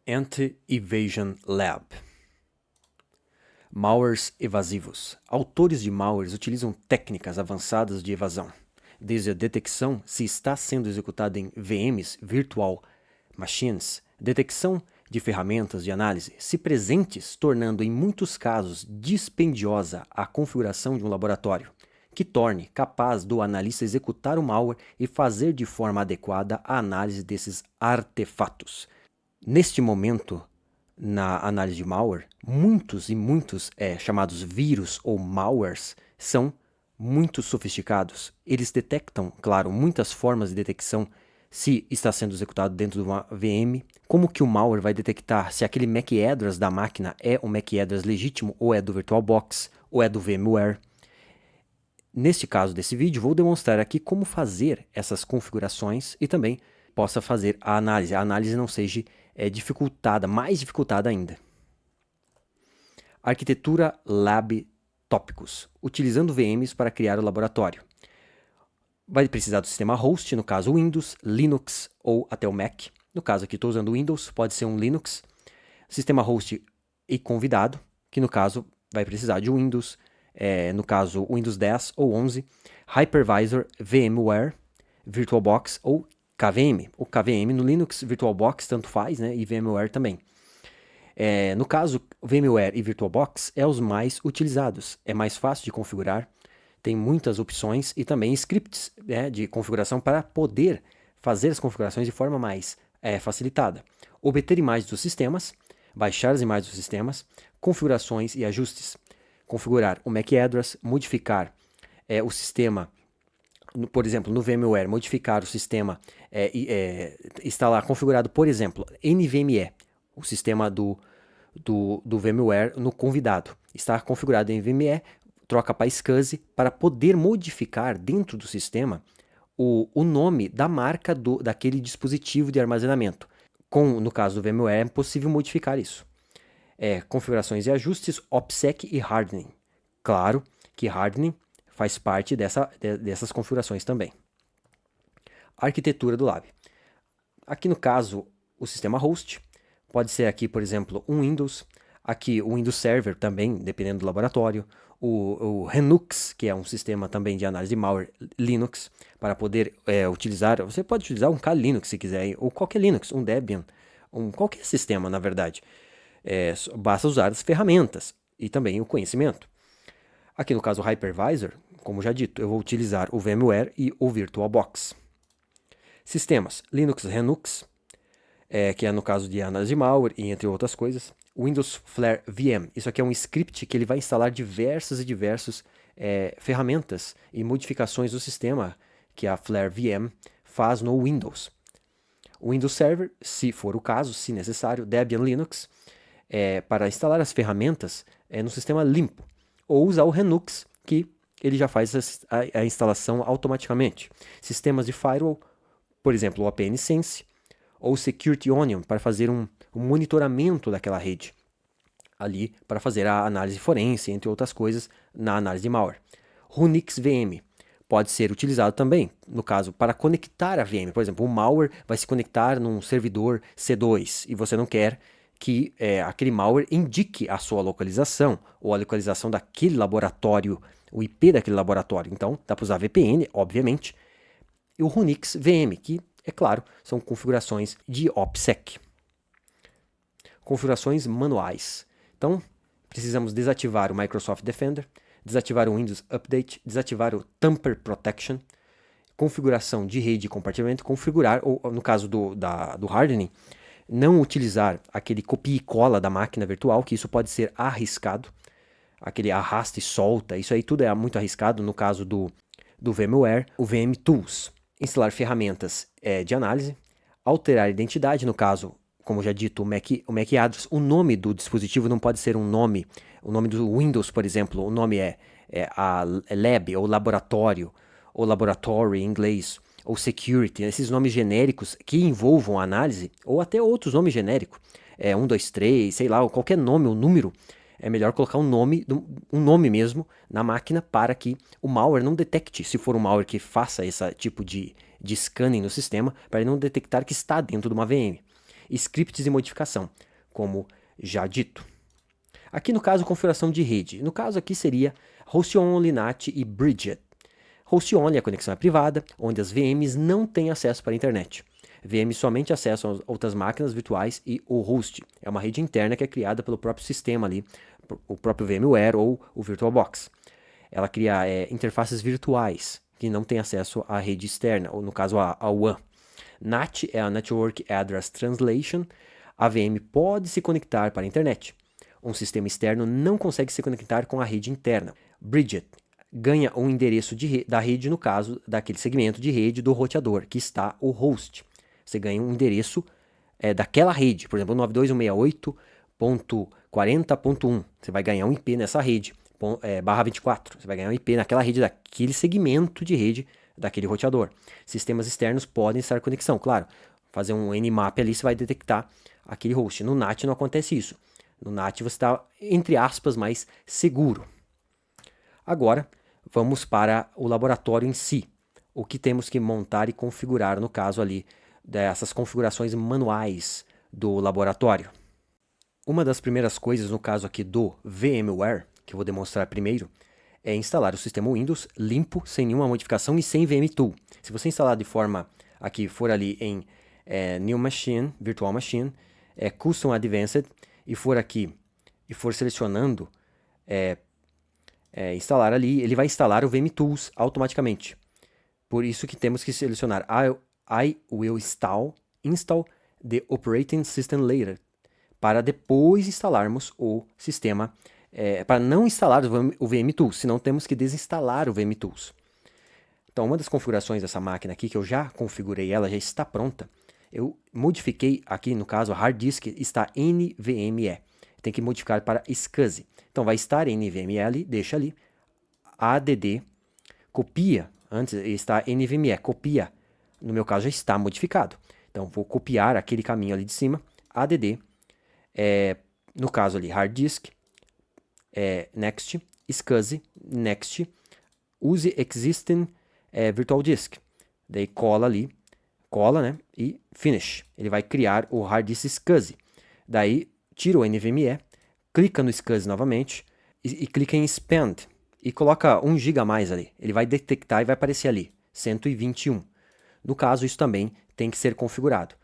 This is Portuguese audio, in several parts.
Anti-Evasion Lab. Malwares evasivos. Autores de malwares utilizam técnicas avançadas de evasão, desde a detecção se está sendo executado em VMs, Virtual Machines, detecção de ferramentas de análise, se presentes, tornando em muitos casos dispendiosa a configuração de um laboratório, que torne capaz do analista executar o malware e fazer de forma adequada a análise desses artefatos. Neste momento, na análise de malware, muitos chamados vírus ou malwares são muito sofisticados. Eles detectam, claro, muitas formas de detecção se está sendo executado dentro de uma VM. Como que o malware vai detectar se aquele MAC address da máquina é um MAC address legítimo ou é do VirtualBox ou é do VMware? Neste caso desse vídeo, vou demonstrar aqui como fazer essas configurações e também possa fazer a análise não seja dificultada, mais dificultada ainda. Arquitetura Lab Tópicos, utilizando VMs para criar o laboratório. Vai precisar do sistema host, no caso Windows, Linux ou até o Mac. No caso aqui estou usando Windows, pode ser um Linux. Sistema host e convidado, que no caso vai precisar de Windows, no caso Windows 10 ou 11. Hypervisor, VMware, VirtualBox ou KVM. O KVM no Linux, VirtualBox tanto faz, né? E VMware também. No caso, VMware e VirtualBox é os mais utilizados. É mais fácil de configurar, tem muitas opções e também scripts, né, de configuração para poder fazer as configurações de forma mais facilitada. Obter imagens dos sistemas, baixar as imagens dos sistemas, configurações e ajustes. Configurar o MAC address, modificar o sistema. Por exemplo, no VMware, modificar o sistema, está lá configurado, por exemplo, NVMe, o sistema do VMware no convidado. Está configurado em NVMe, troca para SCSI para poder modificar dentro do sistema o nome da marca daquele dispositivo de armazenamento. No caso do VMware, é possível modificar isso. Configurações e ajustes, OPSEC e hardening. Claro que hardening faz parte dessas configurações também. Arquitetura do lab. Aqui no caso, o sistema host. Pode ser aqui, por exemplo, um Windows. Aqui o Windows Server também, dependendo do laboratório. O Linux, que é um sistema também de análise de malware, Linux, para poder utilizar. Você pode utilizar um Kali Linux se quiser, ou qualquer Linux, um Debian, qualquer sistema, na verdade. Basta usar as ferramentas e também o conhecimento. Aqui no caso o Hypervisor, como já dito, eu vou utilizar o VMware e o VirtualBox. Sistemas, Linux Linux, que é no caso de análise de malware e entre outras coisas. Windows Flare VM, isso aqui é um script que ele vai instalar diversas ferramentas e modificações do sistema que a Flare VM faz no Windows. O Windows Server, se for o caso, se necessário, Debian Linux, para instalar as ferramentas no sistema limpo. Ou usar o Linux, que ele já faz a instalação automaticamente. Sistemas de firewall, por exemplo, o OpenSense, ou Security Onion, para fazer um monitoramento daquela rede, ali para fazer a análise forense, entre outras coisas, na análise de malware. Runix VM pode ser utilizado também, no caso, para conectar a VM. Por exemplo, o malware vai se conectar num servidor C2 e você não quer que aquele malware indique a sua localização ou a localização daquele laboratório, o IP daquele laboratório. Então, dá para usar VPN, obviamente, e o Runix VM, que, é claro, são configurações de OPSEC. Configurações manuais. Então, precisamos desativar o Microsoft Defender, desativar o Windows Update, desativar o Tamper Protection, configuração de rede e compartilhamento, configurar, ou no caso do hardening, não utilizar aquele copia e cola da máquina virtual, que isso pode ser arriscado, aquele arrasta e solta, isso aí tudo é muito arriscado no caso do VMware. O VM Tools, instalar ferramentas de análise, alterar a identidade, no caso, como já dito, o MAC address, o nome do dispositivo não pode ser o nome do Windows, por exemplo, o nome é a lab, ou laboratório, ou laboratory em inglês, ou security, esses nomes genéricos que envolvam a análise, ou até outros nomes genéricos, 1, 2, 3, sei lá, qualquer nome ou número, é melhor colocar um nome mesmo na máquina para que o malware não detecte, se for um malware que faça esse tipo de scanning no sistema, para ele não detectar que está dentro de uma VM. scripts e modificação, como já dito. Aqui no caso, configuração de rede. No caso aqui seria Host Only, NAT e Bridget. Host Only, a conexão é privada, onde as VMs não têm acesso para a internet. VMs somente acessam outras máquinas virtuais e o host. É uma rede interna que é criada pelo próprio sistema ali, o próprio VMware ou o VirtualBox. Ela cria interfaces virtuais que não têm acesso à rede externa, ou no caso a WAN. NAT é a Network Address Translation. A VM pode se conectar para a internet. Um sistema externo não consegue se conectar com a rede interna. Bridget ganha um endereço da rede, no caso daquele segmento de rede do roteador, que está o host. Você ganha um endereço daquela rede, por exemplo, 92.168.40.1. Você vai ganhar um IP nessa rede, /24. Você vai ganhar um IP naquela rede, daquele segmento de rede daquele roteador. Sistemas externos podem estar em conexão, claro. Fazer um Nmap ali, você vai detectar aquele host. No NAT não acontece isso. No NAT você está, entre aspas, mais seguro. Agora, vamos para o laboratório em si. O que temos que montar e configurar, no caso ali, dessas configurações manuais do laboratório. Uma das primeiras coisas, no caso aqui do VMware, que eu vou demonstrar primeiro, é instalar o sistema Windows limpo, sem nenhuma modificação e sem VMTool. Se você instalar de forma, aqui for ali em New Machine, Virtual Machine, Custom Advanced, e for aqui, e for selecionando instalar ali, ele vai instalar o VMTools automaticamente. Por isso que temos que selecionar I will install the operating system later, para depois instalarmos o sistema, para não instalar o VMTools, senão temos que desinstalar o VMTools. Então, uma das configurações dessa máquina aqui, que eu já configurei ela, já está pronta, eu modifiquei aqui, no caso, a hard disk está NVMe. Tem que modificar para SCSI. Então, vai estar NVMe ali, deixa ali, ADD, copia, antes está NVMe, copia, no meu caso já está modificado. Então, vou copiar aquele caminho ali de cima, ADD, no caso ali, hard disk, next, SCSI, next, use existing virtual disk. Daí cola ali, né, e finish. Ele vai criar o hard disk SCSI. Daí, tira o NVMe, clica no SCSI novamente e clica em expand e coloca 1 GB a mais ali. Ele vai detectar e vai aparecer ali, 121. No caso, isso também tem que ser configurado.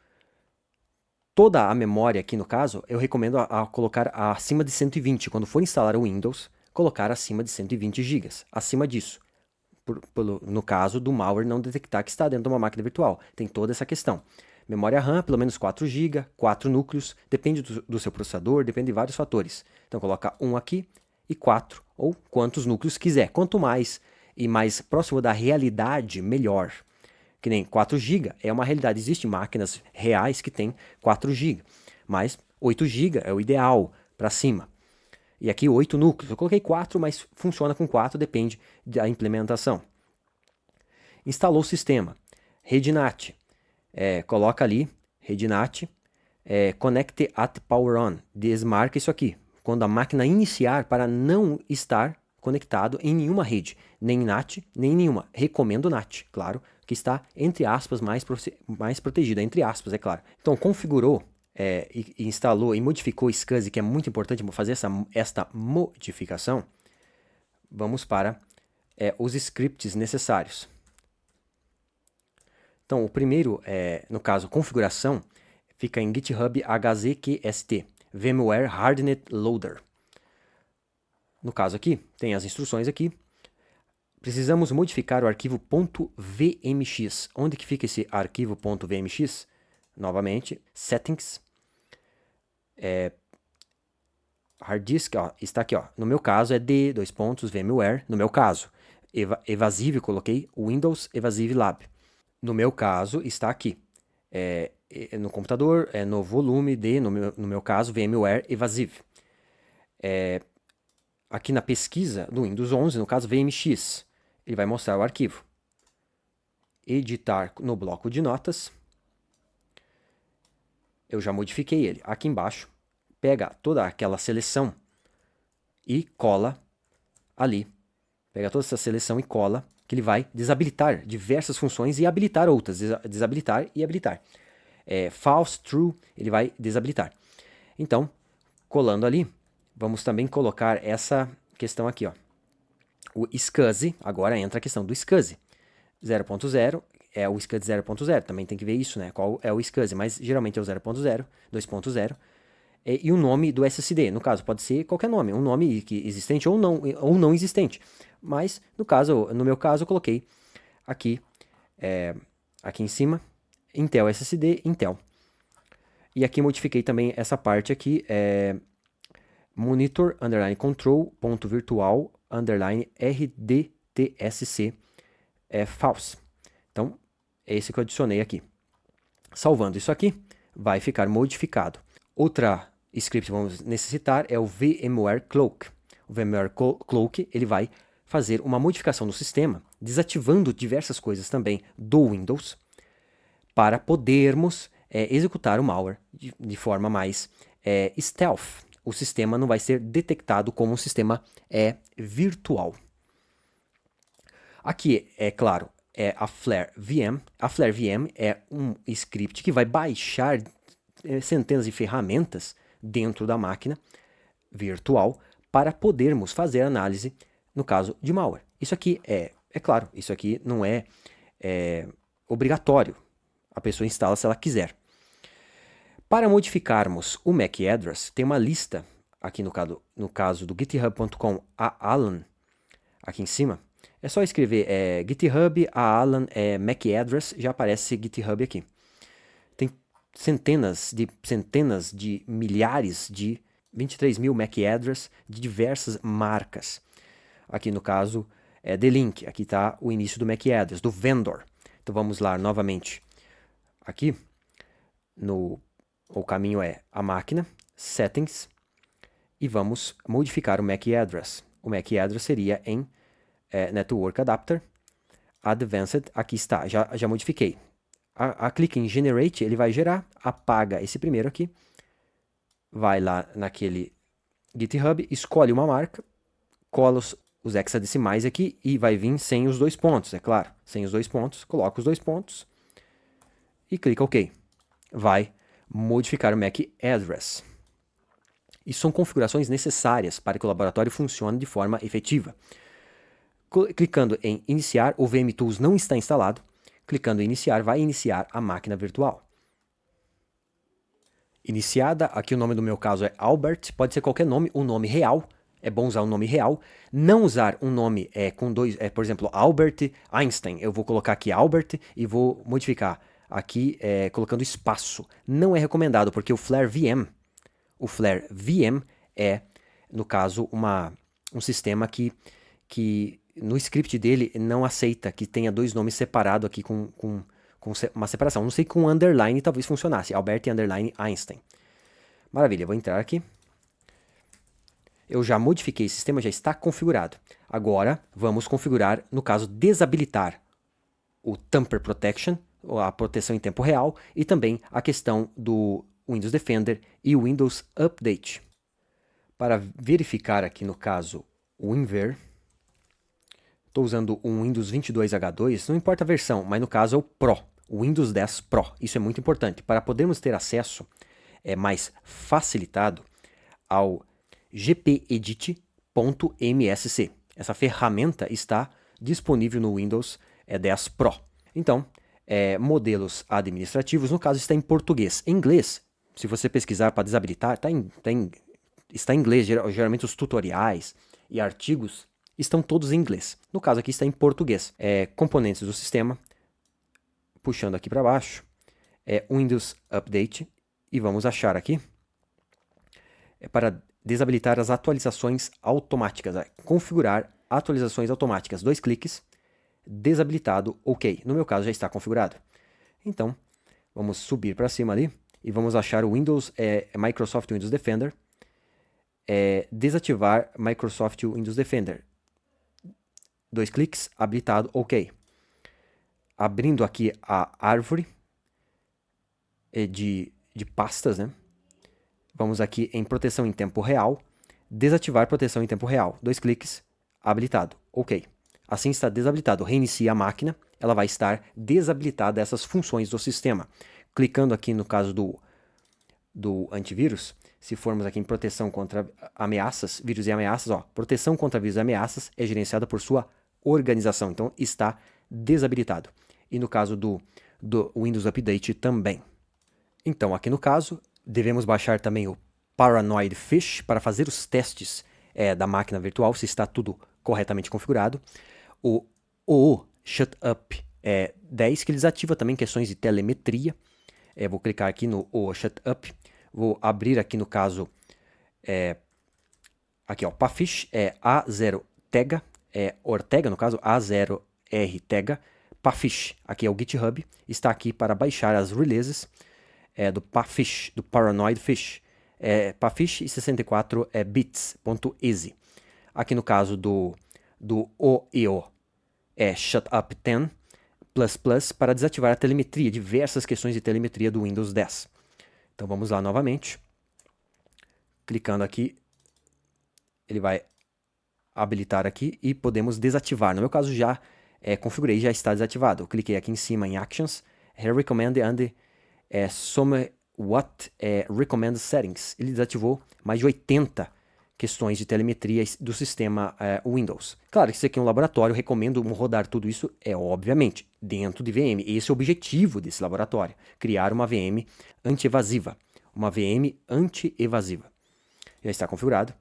Toda a memória aqui no caso, eu recomendo a colocar acima de 120. Quando for instalar o Windows, colocar acima de 120 GB. Acima disso. No caso do malware não detectar que está dentro de uma máquina virtual. Tem toda essa questão. Memória RAM, pelo menos 4 GB, 4 núcleos, depende do seu processador, depende de vários fatores. Então coloca 1 aqui e 4, ou quantos núcleos quiser. Quanto mais e mais próximo da realidade, melhor. Que nem 4 GB é uma realidade. Existem máquinas reais que têm 4 GB, mas 8 GB é o ideal para cima. E aqui 8 núcleos. Eu coloquei 4, mas funciona com 4, depende da implementação. Instalou o sistema. Rede NAT. Coloca ali, rede NAT, connect at power on. Desmarca isso aqui. Quando a máquina iniciar, para não estar conectado em nenhuma rede. Nem NAT, nem nenhuma. Recomendo NAT, claro, que está, entre aspas, mais protegida. Entre aspas, é claro. Então, configurou, e instalou e modificou o SCSI, que é muito importante fazer esta modificação. Vamos para os scripts necessários. Então, o primeiro, no caso, configuração, fica em GitHub HZQST, VMware Hardened Loader. No caso aqui, tem as instruções aqui. Precisamos modificar o arquivo .vmx. Onde que fica esse arquivo .vmx? Novamente, Settings, Hard Disk, está aqui, no meu caso é VMware, no meu caso, Evasive, coloquei Windows Evasive Lab. No meu caso, está aqui, no computador, no volume D, no meu caso, VMware Evasive. Aqui na pesquisa do Windows 11, no caso VMX, ele vai mostrar o arquivo. Editar no bloco de notas. Eu já modifiquei ele. Aqui embaixo, pega toda aquela seleção e cola ali. Pega toda essa seleção e cola, que ele vai desabilitar diversas funções e habilitar outras. Desabilitar e habilitar. false, true, ele vai desabilitar. Então, colando ali, vamos também colocar essa questão aqui, ó. O SCSI, agora entra a questão do SCSI. 0.0 é o SCSI 0.0, também tem que ver isso, né? Qual é o SCSI, mas geralmente é o 0.0, 2.0. E o nome do SSD, no caso, pode ser qualquer nome, um nome existente ou não existente. Mas, no meu caso, eu coloquei aqui, aqui em cima, Intel SSD, Intel. E aqui modifiquei também essa parte aqui, monitor, control, virtual, rdtsc, false. Então, é esse que eu adicionei aqui. Salvando isso aqui, vai ficar modificado. Outra script que vamos necessitar é o VMware Cloak. O VMware Cloak, ele vai fazer uma modificação no sistema, desativando diversas coisas também do Windows, para podermos executar o malware de forma mais stealth. O sistema não vai ser detectado como um sistema virtual. Aqui, é claro, é a Flare VM. A Flare VM é um script que vai baixar centenas de ferramentas dentro da máquina virtual para podermos fazer análise no caso de malware. Isso aqui é claro, isso aqui não é obrigatório. A pessoa instala se ela quiser. Para modificarmos o MAC address, tem uma lista aqui no caso do github.com Alan, aqui em cima. É só escrever GitHub Alan MAC address, já aparece GitHub aqui. Tem centenas de milhares de 23 mil MAC address de diversas marcas. Aqui no caso The Link, aqui está o início do MAC address, do vendor. Então vamos lá novamente. Aqui, o caminho é a máquina, settings, e vamos modificar o MAC address. O MAC address seria em Network Adapter, Advanced, aqui está, já modifiquei. A clique em Generate, ele vai gerar, apaga esse primeiro aqui, vai lá naquele GitHub, escolhe uma marca, cola os hexadecimais aqui e vai vir sem os 2 pontos, é claro. Sem os 2 pontos, coloca os 2 pontos e clica OK. Vai modificar o MAC address. Isso são configurações necessárias para que o laboratório funcione de forma efetiva. Clicando em iniciar, o VMTools não está instalado. Clicando em iniciar, vai iniciar a máquina virtual. Iniciada, aqui o nome do meu caso é Albert, pode ser qualquer nome, um nome real. É bom usar um nome real. Não usar um nome com dois, por exemplo, Albert Einstein. Eu vou colocar aqui Albert e vou modificar aqui colocando espaço. Não é recomendado, porque o Flare VM é, no caso, um sistema que no script dele não aceita que tenha 2 nomes separados aqui com uma separação. Não sei, com underline talvez funcionasse. Albert underline Einstein. Maravilha, vou entrar aqui. Eu já modifiquei esse sistema, já está configurado. Agora, vamos configurar, no caso, desabilitar o Tamper Protection, a proteção em tempo real, e também a questão do Windows Defender e o Windows Update. Para verificar aqui, no caso, o WinVer, estou usando um Windows 22H2, não importa a versão, mas no caso é o Pro, o Windows 10 Pro. Isso é muito importante. Para podermos ter acesso mais facilitado ao gpedit.msc. Essa ferramenta está disponível no Windows 10 Pro. Então, modelos administrativos, no caso, está em português. Em inglês, se você pesquisar para desabilitar, está em inglês. Geralmente os tutoriais e artigos estão todos em inglês. No caso aqui está em português. Componentes do sistema, puxando aqui para baixo, Windows Update, e vamos achar aqui, para desabilitar as atualizações automáticas, configurar atualizações automáticas, 2 cliques, desabilitado, OK. No meu caso já está configurado. Então, vamos subir para cima ali e vamos achar o Windows, Microsoft Windows Defender, desativar Microsoft Windows Defender. 2 cliques, habilitado, OK. Abrindo aqui a árvore de pastas, né? Vamos aqui em proteção em tempo real, desativar proteção em tempo real. 2 cliques, habilitado, OK. Assim está desabilitado. Reinicia a máquina, ela vai estar desabilitada essas funções do sistema. clicando aqui no caso do antivírus, se formos aqui em proteção contra ameaças, vírus e ameaças, ó, proteção contra vírus e ameaças é gerenciada por sua organização, então está desabilitado. E no caso do Windows Update também. Então, aqui no caso, devemos baixar também o Paranoid Fish para fazer os testes da máquina virtual, se está tudo corretamente configurado. O OO Shutup 10, que ele desativa também questões de telemetria. Vou clicar aqui no OO Shutup. Vou abrir aqui no caso, aqui ó, Pafish, A0 Tega, Ortega no caso, A0R Tega, Pafish, aqui é o GitHub, está aqui para baixar as releases do Pafish, do Paranoid Fish, Pafish e 64 bits.exe. Aqui no caso do OEO, Shutup 10++ para desativar a telemetria, diversas questões de telemetria do Windows 10. Então vamos lá novamente, clicando aqui, ele vai habilitar aqui e podemos desativar. No meu caso já configurei, já está desativado. Eu cliquei aqui em cima em Actions, Recommend and Somewhat Recommend Settings. Ele desativou mais de 80 questões de telemetria do sistema Windows. Claro que isso aqui é um laboratório, recomendo rodar tudo isso, obviamente, dentro de VM. Esse é o objetivo desse laboratório, criar uma VM anti-evasiva. Uma VM anti-evasiva. Já está configurado.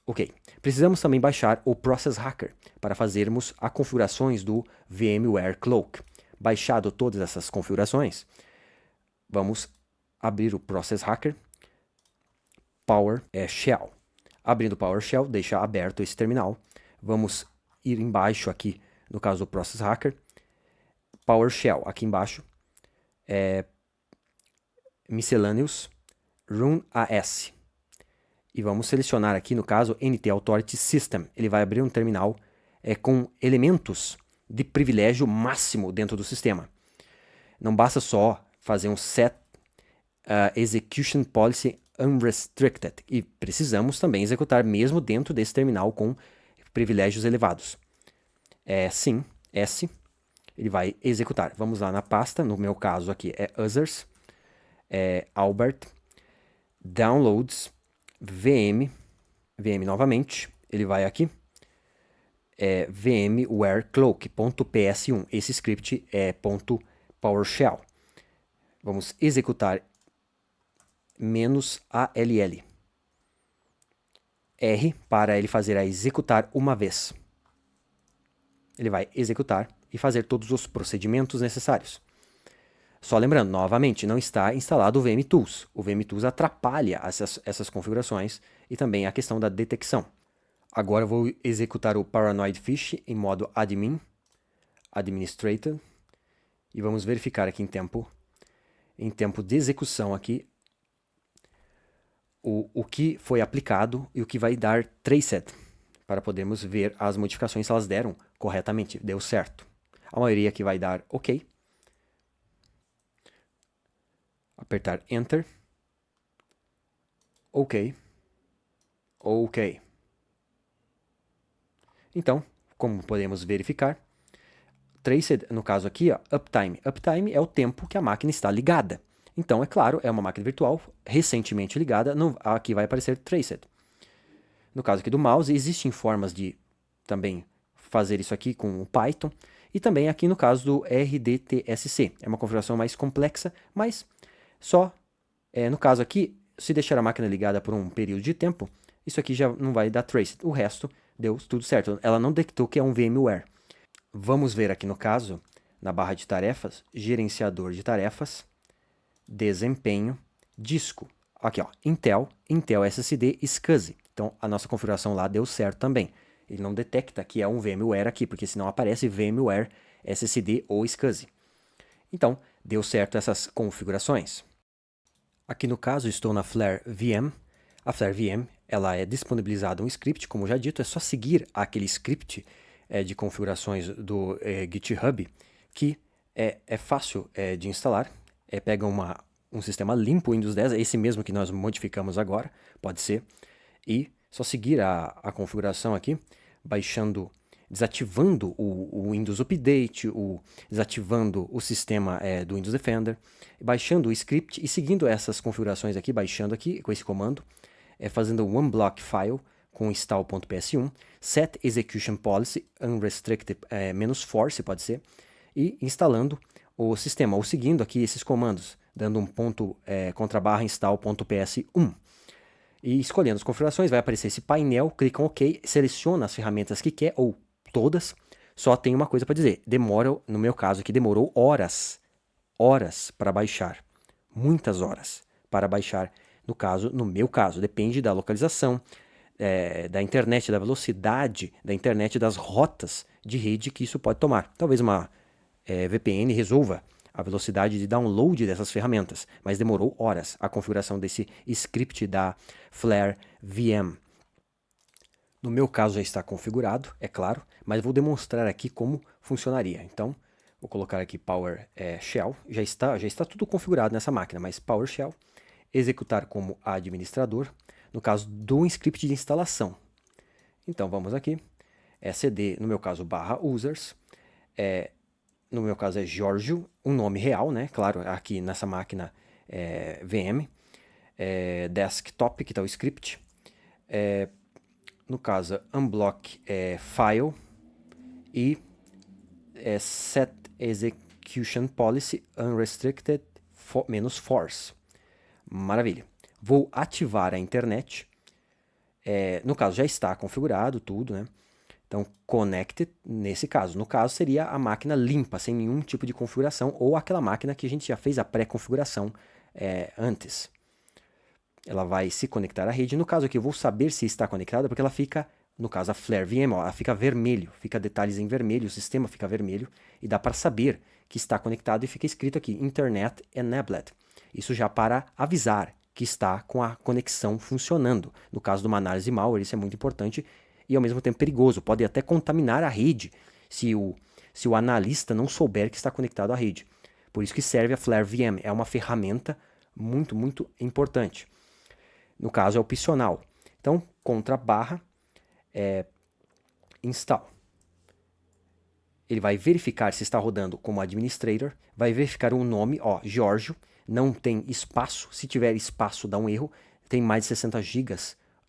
Ok. Precisamos também baixar o Process Hacker para fazermos as configurações do VMware Cloak. Baixado todas essas configurações, vamos abrir o Process Hacker, PowerShell. Abrindo o PowerShell, deixa aberto esse terminal. Vamos ir embaixo aqui, no caso do Process Hacker, PowerShell, aqui embaixo, Miscellaneous, Run AS. E vamos selecionar aqui, no caso, NT Authority System. Ele vai abrir um terminal com elementos de privilégio máximo dentro do sistema. Não basta só fazer um Set Execution Policy Unrestricted. E precisamos também executar mesmo dentro desse terminal com privilégios elevados. Sim, S. Ele vai executar. Vamos lá na pasta. No meu caso aqui é Others. Albert. Downloads. VM novamente. Ele vai aqui. VMware Cloak.ps1. Esse script é .PowerShell. Vamos executar -ALL. R para ele fazer a executar uma vez. Ele vai executar e fazer todos os procedimentos necessários. Só lembrando, novamente, não está instalado o VMTools. O VMTools atrapalha essas configurações e também a questão da detecção. Agora eu vou executar o Paranoid Fish em modo Administrator, e vamos verificar aqui em tempo de execução aqui o que foi aplicado e o que vai dar traced, para podermos ver as modificações se elas deram corretamente, deu certo. A maioria aqui vai dar OK. Apertar Enter. OK. OK. Então, como podemos verificar, traced, no caso aqui, ó, uptime. Uptime é o tempo que a máquina está ligada. Então, é claro, é uma máquina virtual recentemente ligada, aqui vai aparecer traced. No caso aqui do mouse, existem formas de também fazer isso aqui com o Python, e também aqui no caso do RDTSC. É uma configuração mais complexa, mas só, no caso aqui, se deixar a máquina ligada por um período de tempo, isso aqui já não vai dar traced. O resto deu tudo certo. Ela não detectou que é um VMware. Vamos ver aqui no caso, na barra de tarefas, gerenciador de tarefas, desempenho, disco. Aqui, ó, Intel SSD, SCSI. Então, a nossa configuração lá deu certo também. Ele não detecta que é um VMware aqui, porque senão aparece VMware, SSD ou SCSI. Então, deu certo essas configurações. Aqui no caso, estou na Flare VM. A Flare VM, ela é disponibilizada um script, como já dito, é só seguir aquele script de configurações do GitHub, que é fácil de instalar. Pega um sistema limpo, Windows 10, é esse mesmo que nós modificamos agora, pode ser, e só seguir a configuração aqui, baixando desativando o Windows Update, desativando o sistema do Windows Defender, baixando o script e seguindo essas configurações aqui, baixando aqui com esse comando, fazendo um oneblock file com install.ps1, set execution policy unrestricted -force pode ser, e instalando o sistema, ou seguindo aqui esses comandos, dando um ponto / install.ps1. E escolhendo as configurações, vai aparecer esse painel, clica em OK, seleciona as ferramentas que quer, ou todas. Só tem uma coisa para dizer, demora, no meu caso aqui, demorou horas para baixar, muitas horas para baixar, no meu caso, depende da localização, da internet, da velocidade da internet, das rotas de rede que isso pode tomar. Talvez uma VPN resolva a velocidade de download dessas ferramentas, mas demorou horas a configuração desse script da Flare VM. No meu caso já está configurado, é claro, mas vou demonstrar aqui como funcionaria. Então, vou colocar aqui PowerShell, já está tudo configurado nessa máquina, mas PowerShell, executar como administrador, no caso do script de instalação. Então vamos aqui, cd, no meu caso, /users, no meu caso é Giorgio, um nome real, né? Claro, aqui nessa máquina VM, desktop, que está o script, no caso unblock file e set execution policy unrestricted -force. Maravilha. Vou ativar a internet. No caso, já está configurado tudo, né? Então, connected, nesse caso. No caso, seria a máquina limpa, sem nenhum tipo de configuração, ou aquela máquina que a gente já fez a pré-configuração antes. Ela vai se conectar à rede. No caso aqui, eu vou saber se está conectada, porque ela fica, no caso, a Flare VM, ó, ela fica vermelho, fica detalhes em vermelho, o sistema fica vermelho, e dá para saber que está conectado, e fica escrito aqui, Internet Enabled. Isso já para avisar que está com a conexão funcionando. No caso de uma análise malware, isso é muito importante e ao mesmo tempo perigoso. Pode até contaminar a rede se o analista não souber que está conectado à rede. Por isso que serve a Flare VM. É uma ferramenta muito, muito importante. No caso é opcional. Então, /install. Ele vai verificar se está rodando como administrator, vai verificar o nome, ó, Giorgio, não tem espaço, se tiver espaço dá um erro, tem mais de 60 GB,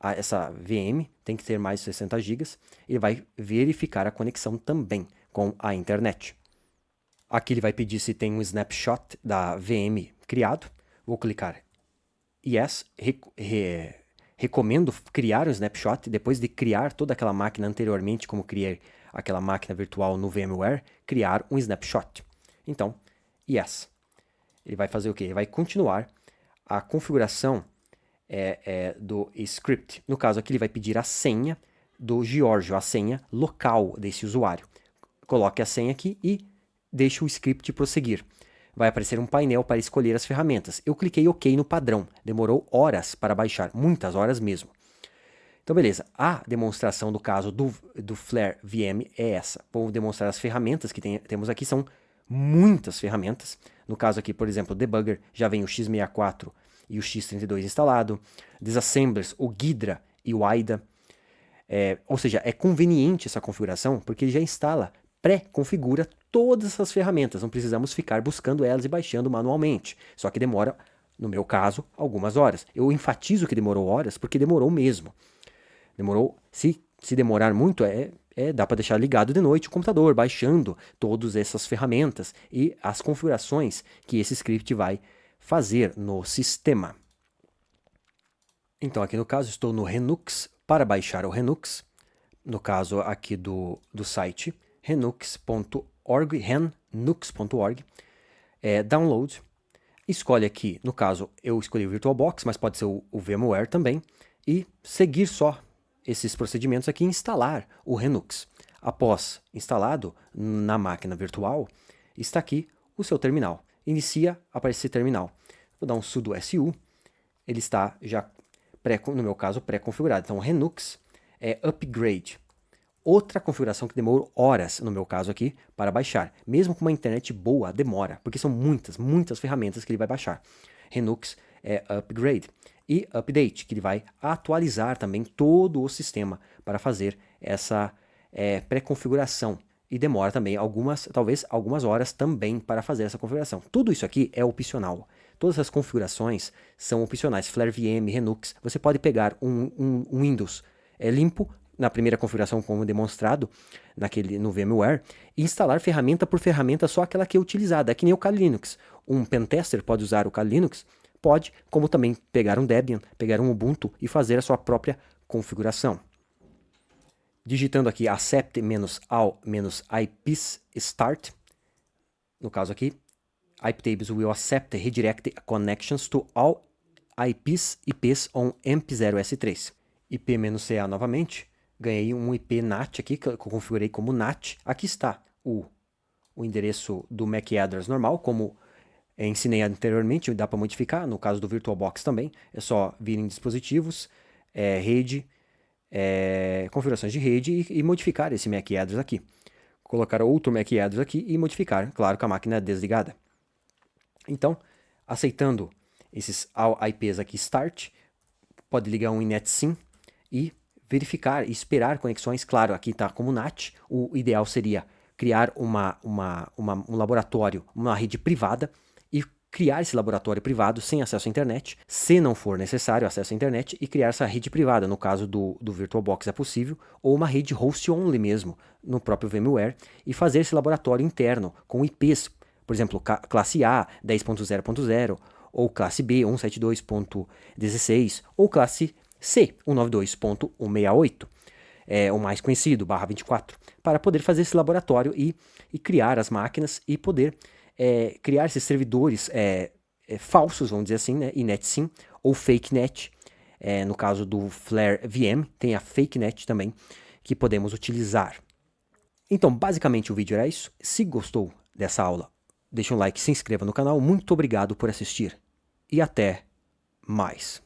essa VM tem que ter mais de 60 GB, ele vai verificar a conexão também com a internet. Aqui ele vai pedir se tem um snapshot da VM criado, vou clicar Yes, recomendo criar um snapshot, depois de criar toda aquela máquina anteriormente, como criei aquela máquina virtual no VMware, criar um snapshot. Então, Yes. Ele vai fazer o quê? Ele vai continuar a configuração do script. No caso aqui, ele vai pedir a senha do Giorgio, a senha local desse usuário. Coloque a senha aqui e deixe o script prosseguir. Vai aparecer um painel para escolher as ferramentas. Eu cliquei OK no padrão. Demorou horas para baixar, muitas horas mesmo. Então, beleza. A demonstração do caso do Flare VM é essa. Vou demonstrar as ferramentas que temos aqui. São muitas ferramentas. No caso aqui, por exemplo, o debugger, já vem o x64 e o x32 instalado. Disassemblers, o Ghidra e o AIDA. Ou seja, é conveniente essa configuração, porque ele já instala, pré-configura todas essas ferramentas. Não precisamos ficar buscando elas e baixando manualmente. Só que demora, no meu caso, algumas horas. Eu enfatizo que demorou horas, porque demorou mesmo. Demorou, se demorar muito, dá para deixar ligado de noite o computador, baixando todas essas ferramentas e as configurações que esse script vai fazer no sistema. Então, aqui no caso, estou no Renux. Para baixar o Renux, no caso aqui do site renux.org, renux.org, download. Escolhe aqui, no caso, eu escolhi o VirtualBox, mas pode ser o VMware também, e seguir só esses procedimentos aqui e instalar o Renux. Após instalado na máquina virtual, está aqui o seu terminal. Inicia a aparecer terminal. Vou dar um sudo su, ele está já, no meu caso, pré-configurado. Então, Renux upgrade. Outra configuração que demorou horas, no meu caso aqui, para baixar. Mesmo com uma internet boa, demora, porque são muitas ferramentas que ele vai baixar. Renux upgrade. E update, que ele vai atualizar também todo o sistema para fazer essa pré-configuração. E demora também talvez algumas horas também para fazer essa configuração. Tudo isso aqui é opcional. Todas as configurações são opcionais. Flare VM, Linux, você pode pegar um Windows limpo, na primeira configuração como demonstrado no VMware, e instalar ferramenta por ferramenta só aquela que é utilizada. É que nem o Kali Linux. Um pentester pode usar o Kali Linux? Pode, como também pegar um Debian, pegar um Ubuntu e fazer a sua própria configuração. Digitando aqui accept-all-ips start, no caso aqui, iptables will accept redirect connections to all IPs on AMP0S3. IP-CA novamente, ganhei um IP NAT aqui, que eu configurei como NAT. Aqui está o endereço do MAC address normal, como ensinei anteriormente, dá para modificar, no caso do VirtualBox também, é só vir em dispositivos, rede, configurações de rede e modificar esse MAC address aqui. Colocar outro MAC address aqui e modificar, claro, com a máquina é desligada. Então, aceitando esses all IPs aqui start, pode ligar um NetSym e verificar e esperar conexões. Claro, aqui está como NAT, o ideal seria criar um laboratório, uma rede privada, e criar esse laboratório privado sem acesso à internet, se não for necessário acesso à internet, e criar essa rede privada. No caso do VirtualBox é possível, ou uma rede host-only mesmo, no próprio VMware, e fazer esse laboratório interno com IPs, por exemplo, classe A 10.0.0, ou classe B 172.16, ou classe C 192.168, o mais conhecido, /24, para poder fazer esse laboratório e criar as máquinas e poder criar esses servidores falsos, vamos dizer assim, né, e NetSym, ou FakeNet, no caso do Flare VM, tem a FakeNet também, que podemos utilizar. Então, basicamente o vídeo era isso. Se gostou dessa aula, deixa um like, se inscreva no canal. Muito obrigado por assistir e até mais.